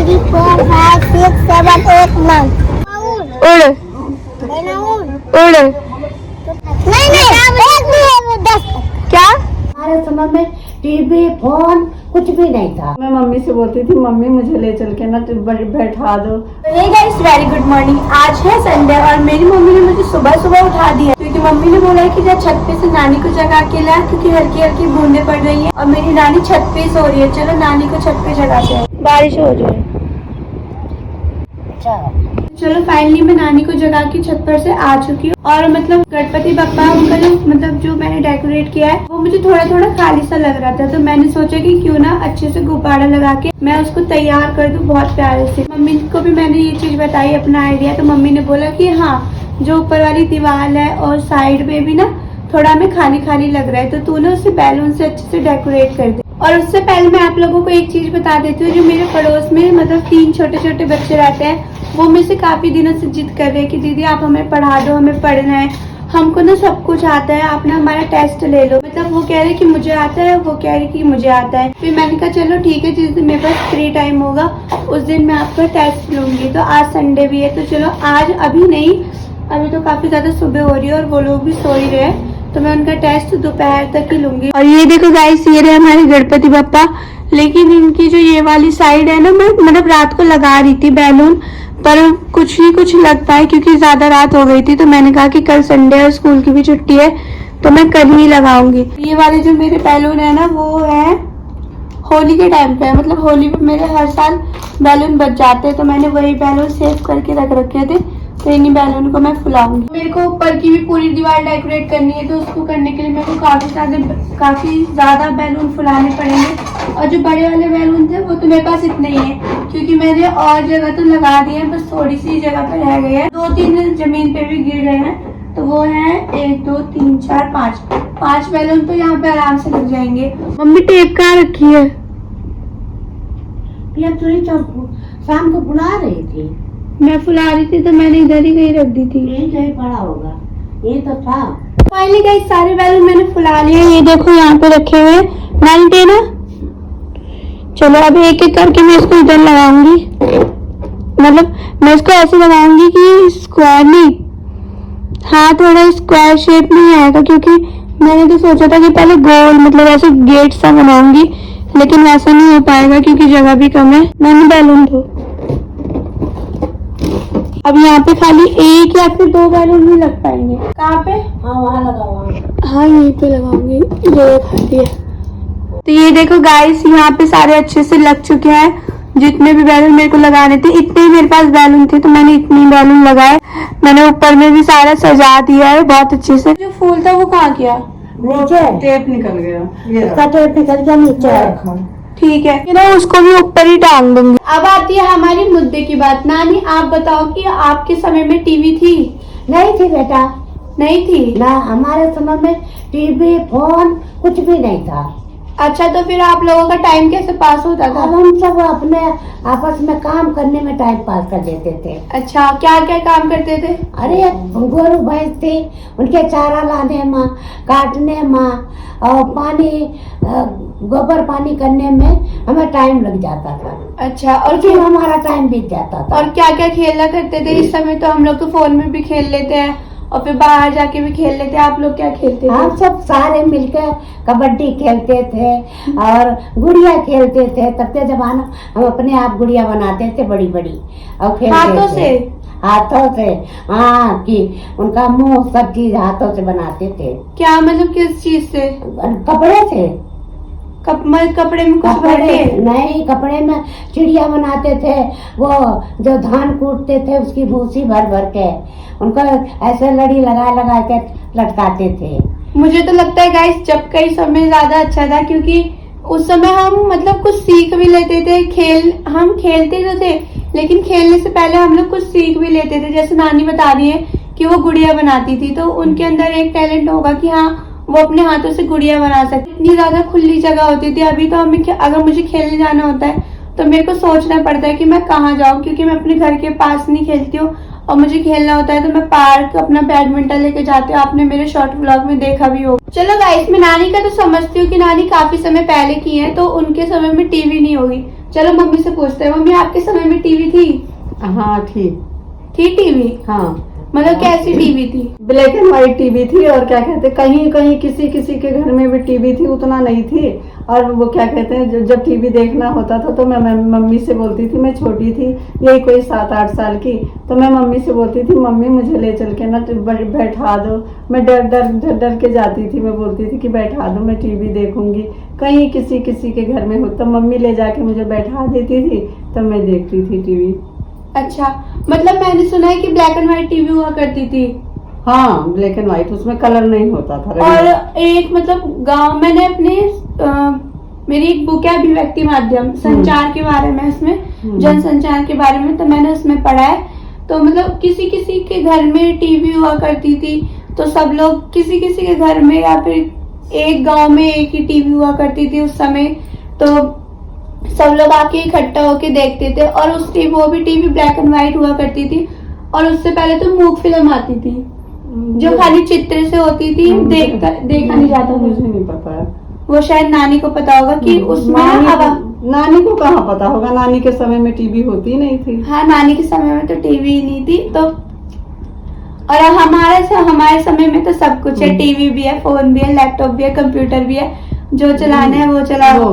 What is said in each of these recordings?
3, 4, 5, 6, 7, 8, 9. उड़ उड़ नहीं एक भी है वो 10 क्या? हमारे समय में टीवी फोन कुछ भी नहीं था। मैं मम्मी से बोलती थी, मम्मी मुझे ले चल के ना बैठा दो। Hey guys, very good morning. आज है संडे और मेरी मम्मी ने मुझे सुबह सुबह उठा दिया क्योंकि मम्मी ने बोला कि जा छत पे से नानी को जगा के ला क्योंकि हल्की हल्की बूंदे पड़ रही है और मेरी नानी छत पे सो रही है। चलो नानी को छत पे जगाते हैं, बारिश हो जाए। चलो फाइनली मैं नानी को जगा के छत पर से आ चुकी हूँ और मतलब गणपति बप्पा उनका जो मैंने डेकोरेट किया है वो मुझे थोड़ा थोड़ा खाली सा लग रहा था, तो मैंने सोचा कि क्यों ना अच्छे से गुब्बारा लगा के मैं उसको तैयार कर दूं बहुत प्यारे से। मम्मी को भी मैंने ये चीज बताई अपना आइडिया, तो मम्मी ने बोला कि हाँ जो ऊपर वाली दीवार है और साइड में भी ना थोड़ा हमें खाली खाली लग रहा है, तो तू ना उसे बैलून से अच्छे से डेकोरेट कर दे। और उससे पहले मैं आप लोगों को एक चीज बता देती हूँ, जो मेरे पड़ोस में मतलब 3 छोटे छोटे बच्चे रहते हैं वो मुझसे काफी दिनों से जिद कर रहे हैं कि दीदी आप हमें पढ़ा दो, हमें पढ़ना है, हमको ना सब कुछ आता है, आप ना हमारा टेस्ट ले लो। मतलब वो कह रहे कि मुझे आता है, वो कह रही कि मुझे आता है। फिर मैंने कहा चलो ठीक है, जिस दिन मेरे पास फ्री टाइम होगा उस दिन मैं आपका टेस्ट लूंगी। तो आज संडे भी है तो चलो आज अभी नहीं, अभी तो काफी ज्यादा सुबह हो रही है और वो लोग भी सो ही रहे हैं, तो मैं उनका टेस्ट दोपहर तक ही लूंगी। और ये देखो गाइस, ये रहे हमारे गणपति बप्पा, लेकिन इनकी जो ये वाली साइड है ना, मैं मतलब रात को लगा रही थी बैलून, पर कुछ ही कुछ लग पाए क्योंकि ज्यादा रात हो गई थी। तो मैंने कहा कि कल संडे और स्कूल की भी छुट्टी है तो मैं कल ही लगाऊंगी। ये वाले जो मेरे बैलून है ना वो है होली के टाइम पे, मतलब होली पे मेरे हर साल बैलून बच जाते हैं, तो मैंने वही बैलून सेव करके रख रखे थे, तो इन्हीं बैलून को मैं फुलाऊंगी। मेरे को ऊपर की भी पूरी दीवार डेकोरेट करनी है, तो उसको करने के लिए मेरे को काफी ज्यादा बैलून फुलाने पड़ेंगे। और जो बड़े वाले बैलून थे वो तो मेरे पास इतने ही है क्योंकि मैंने और जगह तो लगा दिए हैं, बस थोड़ी सी जगह पे रह गए हैं। 2-3 जमीन पे भी गिर गए हैं, तो वो है 1 2 3 4 5 बैलून तो यहाँ पे आराम से लग जाएंगे। मम्मी टेप कहाँ रखी है? चोरी शाम को बुला रही थी, मैं फुला रही थी तो मैंने इधर ही कहीं रख दी थी। यही कहीं पड़ा होगा, ये तो था। फाइनली गाइस सारे बैलून मैंने फुला लिए, ये देखो यहाँ पे रखे हुए नाइट है ना। चलो अब एक एक करके मैं इसको इधर लगाऊंगी, मतलब मैं इसको ऐसे लगाऊंगी कि स्क्वायर नहीं, हाँ थोड़ा स्क्वायर शेप में ही आएगा, क्योंकि मैंने तो सोचा था कि पहले गोल मतलब ऐसे गेट सा बनाऊंगी, लेकिन वैसा नहीं हो पाएगा क्योंकि जगह भी कम है। मैंने बैलून दो, अब यहाँ पे खाली 1 या फिर 2 बैलून ही लग पाएंगे। कहाँ पे? हाँ वहाँ लगा, हाँ यहीं पे लगाऊंगी, ये खाली है। तो ये देखो गाइस, यहाँ पे सारे अच्छे से लग चुके हैं। जितने भी बैलून मेरे को लगाने थे इतने ही मेरे पास बैलून थे, तो मैंने इतनी बैलून लगाए। मैंने ऊपर में भी सारा सजा दिया है बहुत अच्छे से। जो फूल था वो कहाँ गया? नीचे टेप निकल गया, उसका टेप निकल गया नीचे। ठीक है ना, उसको भी ऊपर ही टांग दूंगी। अब आती है हमारी मुद्दे की बात। नानी आप बताओ कि आपके समय में टीवी थी? नहीं थी बेटा, नहीं थी ना हमारे समय में टीवी फोन कुछ भी नहीं था। अच्छा, तो फिर आप लोगों का टाइम कैसे पास होता था? अब हम सब अपने आपस में काम करने में टाइम पास कर देते थे। अच्छा, क्या क्या काम करते थे? अरे गोरू भैंस थे, उनके चारा लाने में, काटने में और पानी गोबर पानी करने में हमें टाइम लग जाता था। अच्छा, और फिर हमारा टाइम बीत जाता था। और क्या क्या खेलना करते थे? इस समय तो हम लोग तो फोन में भी खेल लेते हैं और फिर बाहर जाके भी खेल लेते हैं। आप लोग क्या खेलते थे? हम सब सारे मिलकर कबड्डी खेलते थे और गुड़िया खेलते थे। तब के जमाना हम अपने आप गुड़िया बनाते थे बड़ी बड़ी और खेलते हाथों थे। से? हाथों से, हाँ, कि उनका मुंह सब चीज हाथों से बनाते थे। क्या मतलब किस चीज से? कपड़े से। कपड़े में कुछ भर के? नहीं, कपड़े में चिड़िया बनाते थे, वो जो धान कूटते थे उसकी भूसी भर भर के उनको ऐसे लड़ी लगा लगा के लटकाते थे। मुझे तो लगता है गाइस जब का ही समय ज्यादा अच्छा था, क्योंकि उस समय हम मतलब कुछ सीख भी लेते थे। हम खेलते तो थे, लेकिन खेलने से पहले हम लोग कुछ सीख भी लेते थे। जैसे नानी बता रही है कि वो गुड़िया बनाती थी, तो उनके अंदर एक टैलेंट होगा कि हाँ वो अपने हाथों से गुड़िया बना सकती। इतनी ज्यादा खुली जगह होती थी। अभी तो हमें अगर मुझे खेलने जाना होता है तो मेरे को सोचना पड़ता है कि मैं कहाँ जाऊँ, क्योंकि मैं अपने घर के पास नहीं खेलती हूँ और मुझे खेलना होता है तो मैं पार्क अपना बैडमिंटन लेके जाती हूँ। आपने मेरे शॉर्ट व्लॉग में देखा भी होगा। चलो गाइस, मैं नानी का तो समझती हूँ कि नानी काफी समय पहले की है, तो उनके समय में टीवी नहीं होगी, चलो मम्मी से पूछते हैं। मम्मी आपके समय में टीवी थी? हाँ ठीक। थी टीवी? हाँ मतलब कैसी टीवी थी? ब्लैक एंड व्हाइट टीवी थी, और क्या कहते हैं कहीं कहीं किसी किसी के घर में भी टीवी थी, उतना नहीं थी। और वो क्या कहते हैं जब टीवी देखना होता था तो मैं मम्मी से बोलती थी, मैं छोटी थी यही कोई 7-8 साल की, तो मैं मम्मी से बोलती थी मम्मी मुझे ले चल के ना बैठा दो। मैं डर के जाती थी, मैं बोलती थी कि बैठा दो मैं टीवी देखूंगी। कहीं किसी किसी के घर में हो तो मम्मी ले जाके मुझे बैठा देती थी, तब मैं देखती थी टीवी। अच्छा, मतलब मैंने सुना है कि ब्लैक एंड व्हाइट टीवी हुआ करती थी। हाँ ब्लैक एंड व्हाइट, उसमें कलर नहीं होता था। और एक मतलब गांव, मैंने अपने मेरी एक बुक है अभिव्यक्ति माध्यम, संचार के बारे में, उसमें जनसंचार के बारे में, तो मैंने उसमें पढ़ा है। तो मतलब किसी किसी के घर में टीवी हुआ करती थी, तो सब लोग किसी किसी के घर में, या फिर एक गांव में एक ही टीवी हुआ करती थी उस समय, तो सब लोग आके इकट्ठा होके देखते थे। और वो भी टीवी ब्लैक एंड व्हाइट हुआ करती थी। और उससे पहले तो मूक फिल्म आती थी जो खाली चित्र से होती थी, देखा नहीं जाता था। मुझे नहीं पता है, वो शायद नानी को पता होगा कि उसमें नानी को कहाँ पता होगा, नानी के समय में टीवी होती नहीं थी। हाँ, नानी के समय में तो टीवी ही नहीं थी। तो और हमारे समय में तो सब कुछ है, टीवी भी है, फोन भी है, लैपटॉप भी है, कंप्यूटर भी है, जो चलाना है वो चलाओ।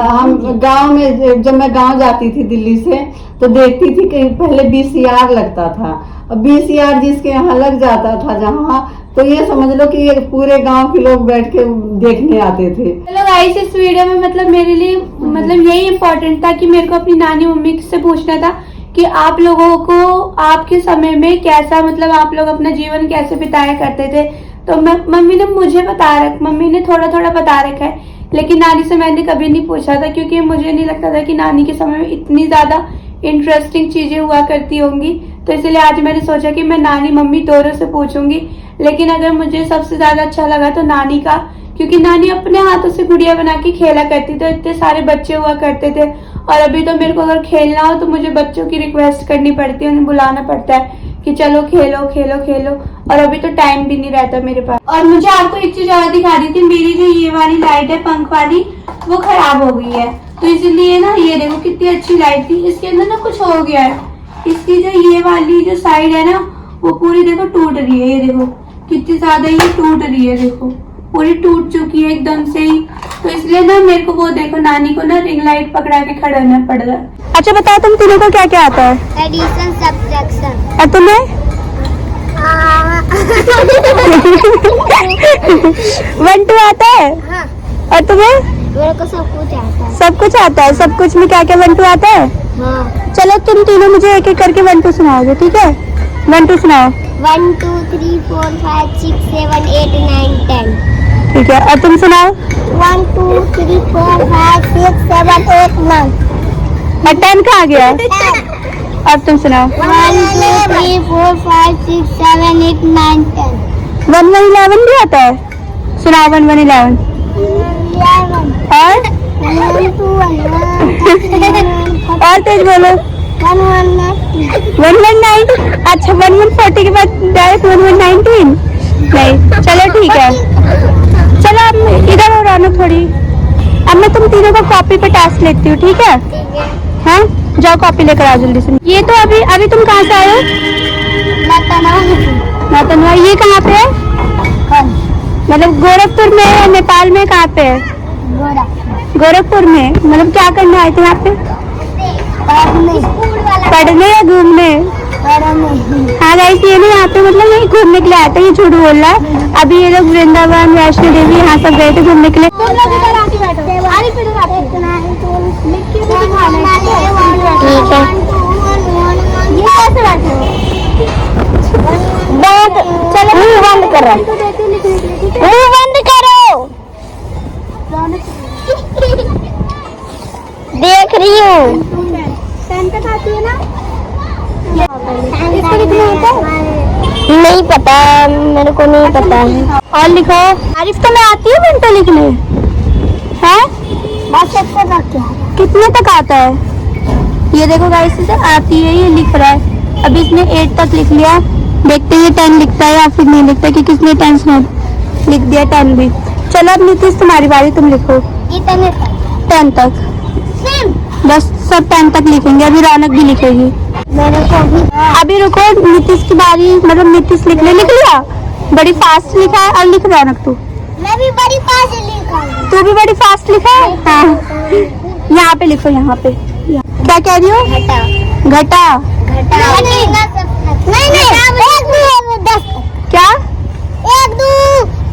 हम गांव में, जब मैं गांव जाती थी दिल्ली से, तो देखती थी कि पहले VCR लगता था। अब VCR जिसके यहाँ लग जाता था जहाँ, तो ये समझ लो कि ये पूरे गांव के लोग बैठ के देखने आते थे। चलो गाइस, इस वीडियो में मतलब मेरे लिए मतलब यही इम्पोर्टेंट था कि मेरे को अपनी नानी मम्मी से पूछना था कि आप लोगों को आपके समय में कैसा, मतलब आप लोग अपना जीवन कैसे बिताया करते थे। तो मम्मी ने थोड़ा थोड़ा बता रखा है, लेकिन नानी से मैंने कभी नहीं पूछा था, क्योंकि मुझे नहीं लगता था कि नानी के समय में इतनी ज्यादा इंटरेस्टिंग चीजें हुआ करती होंगी। तो इसलिए आज मैंने सोचा कि मैं नानी मम्मी दोनों से पूछूंगी। लेकिन अगर मुझे सबसे ज्यादा अच्छा लगा तो नानी का, क्योंकि नानी अपने हाथों से गुड़िया बना के खेला करती थी। इतने सारे बच्चे हुआ करते थे, और अभी तो मेरे को अगर खेलना हो तो मुझे बच्चों की रिक्वेस्ट करनी पड़ती है, उन्हें बुलाना पड़ता है कि चलो खेलो खेलो खेलो, और अभी तो टाइम भी नहीं रहता मेरे पास। और मुझे आपको एक चीज और दिखा दी थी, मेरी जो ये वाली लाइट है पंख वाली, वो खराब हो गई है, तो इसीलिए ना ये देखो कितनी अच्छी लाइट थी, इसके अंदर ना कुछ हो गया है। इसकी जो ये वाली जो साइड है ना, वो पूरी देखो टूट रही है। ये देखो कितनी ज्यादा ये टूट रही है, देखो पूरी टूट चुकी है एकदम से ही। तो इसलिए ना मेरे को वो देखो, नानी को ना रिंग लाइट पकड़ा के खड़ा होना पड़ रहा है। अच्छा बताओ, तुम तीनों को क्या क्या आता है? Addition, subtraction. और तुम्हें? वन टू आता है? हाँ। और तुम्हें? मेरे को सब कुछ आता है। सब कुछ आता है? सब कुछ में क्या क्या वन टू आता है? हाँ। चलो तुम तीनों मुझे एक एक करके वन टू सुनाओगे, ठीक है? वन टू सुनाओ। 1 2 3 4 5 6 7 8 9 10। ठीक है, और तुम सुनाओ। 1 2 3 4 5 6 7 8 9। और 10 कहाँ गया? अब तुम सुनाओ। 1 2 3 4 5 6 7 8 9 10। 1 1 11 भी आता है? सुनाओ 1 1 11। 11। और 1 2 1 और तेज बोलो। 1 1 1 1 9। अच्छा 1 1 40 के बाद डायरेक्ट 1 1 19 नहीं? चलो ठीक है, चलो अब इधर हो रहा थोड़ी। अब मैं तुम तीनों को कॉपी पे टास्क लेती हूँ, ठीक है? हाँ, जाओ कॉपी लेकर आओ जल्दी से। ये तो अभी तुम कहाँ से आए हो? नातनवा। ये कहाँ पे है? मतलब गोरखपुर में है, नेपाल में? कहाँ पे है? गोरखपुर में। मतलब क्या करने आए थे यहाँ पे? पढ़ने या घूमने? हाँ गाइस, ये ना यहाँ पे मतलब नहीं घूमने के लिए आया था, ये झूठ बोल रहा है। अभी ये लोग वृंदावन, वैष्णो देवी यहाँ सब गए थे घूमने के लिए। चलो बंद करो, बंद करो। देख रही हूँ। नहीं पता, मेरे को नहीं पता है। और लिखो। आरिफ तो मैं आती है मिनटो लिखने हैं? कितने तक आता है? ये देखो गाइस, इसे आती है, ये लिख रहा है। अभी इसने 8 तक लिख लिया, देखते हैं 10 लिखता है या फिर नहीं लिखता, कि किसने 10 लिख दिया, 10 भी। चलो अब नीतीश तुम्हारी बारी, तुम लिखो 10 तक। बस सब 10 तक लिखेंगे, अभी रौनक भी लिखेगी। मैंने कभी अभी रुको, नीतीश की बारी, मतलब नीतीश लिख लिया, बड़ी फास्ट लिखा है। और लिख रौनक तू, मैं भी बड़ी पास लिखा हूँ। तू भी बड़ी फास्ट लिखा है। हाँ यहाँ पे लिखो, यहाँ पे। क्या कह रही हो? घटा घटा। घटा नहीं नहीं 1 2 10 क्या? 1 2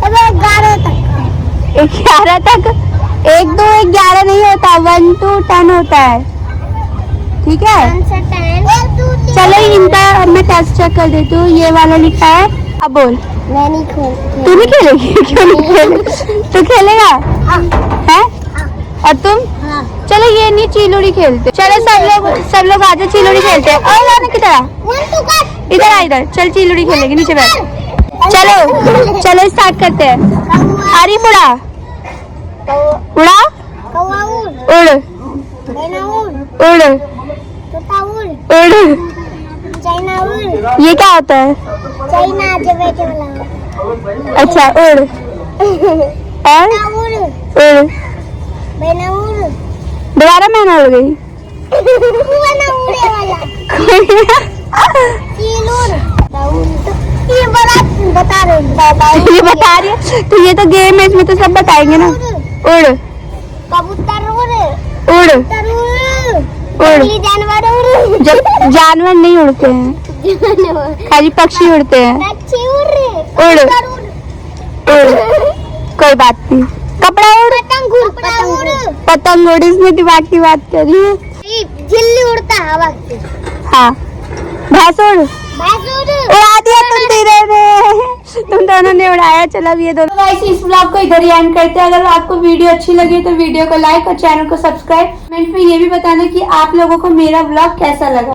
11 तक 11 तक? 1 2 11 नहीं होता, 1 to 10 होता है, ठीक है? चलो इनका मैं टेस्ट चेक कर देती हूँ। ये वाला लिखा है, अब बोल। मैं नहीं खोल। तू नहीं खेलेगी? क्यों नहीं खेले? तू खेलेगा है? और तुम? हाँ। चलो ये नहीं, चिलोड़ी खेलते। चलो सब लोग आ जाओ, चिलोड़ी खेलते हैं। और लाने की तरह इधर आ, इधर चल, चिलोड़ी खेलेंगे, नीचे बैठ। चलो स्टार्ट करते हैं। आरी उड़ा उड़ा, कौवा उड़, उड़ मैना उड़, उड़ तोता उड़, उड़। चाइना उड़। ये क्या होता है? चाइना जो बैठे वाला। अच्छा उड़। और तोता उड़, उड़, मैना उड़, दोबारा मैंने उड़ गई। मैना उड़े वाला। चील उड़, ये बता रहे ये बता रही है तो ये तो गेम है, इसमें तो सब बताएंगे ना। उड़, कबूतर उड़, उड़, उड़। जानवर उड़, जानवर नहीं उड़ते हैं, खाली पक्षी उड़ते हैं। पक्षी उड़, उड़, उड़, कोई बात नहीं। कपड़ा उड़, पतंग उड़, पतंग उड़। इसमें दिमाग की बात कर रही है। झिल्ली उड़ता हवा से। हाँ, भैंस उड़, उड़ा दिया तुम तीनों ने, तुम दोनों ने उड़ाया। चलो अब ये दोनों। गाइस इस व्लॉग को इधर ही एंड करते हैं। अगर आपको वीडियो अच्छी लगी तो वीडियो को लाइक और चैनल को सब्सक्राइब। कमेंट में ये भी बताना कि आप लोगों को मेरा व्लॉग कैसा लगा।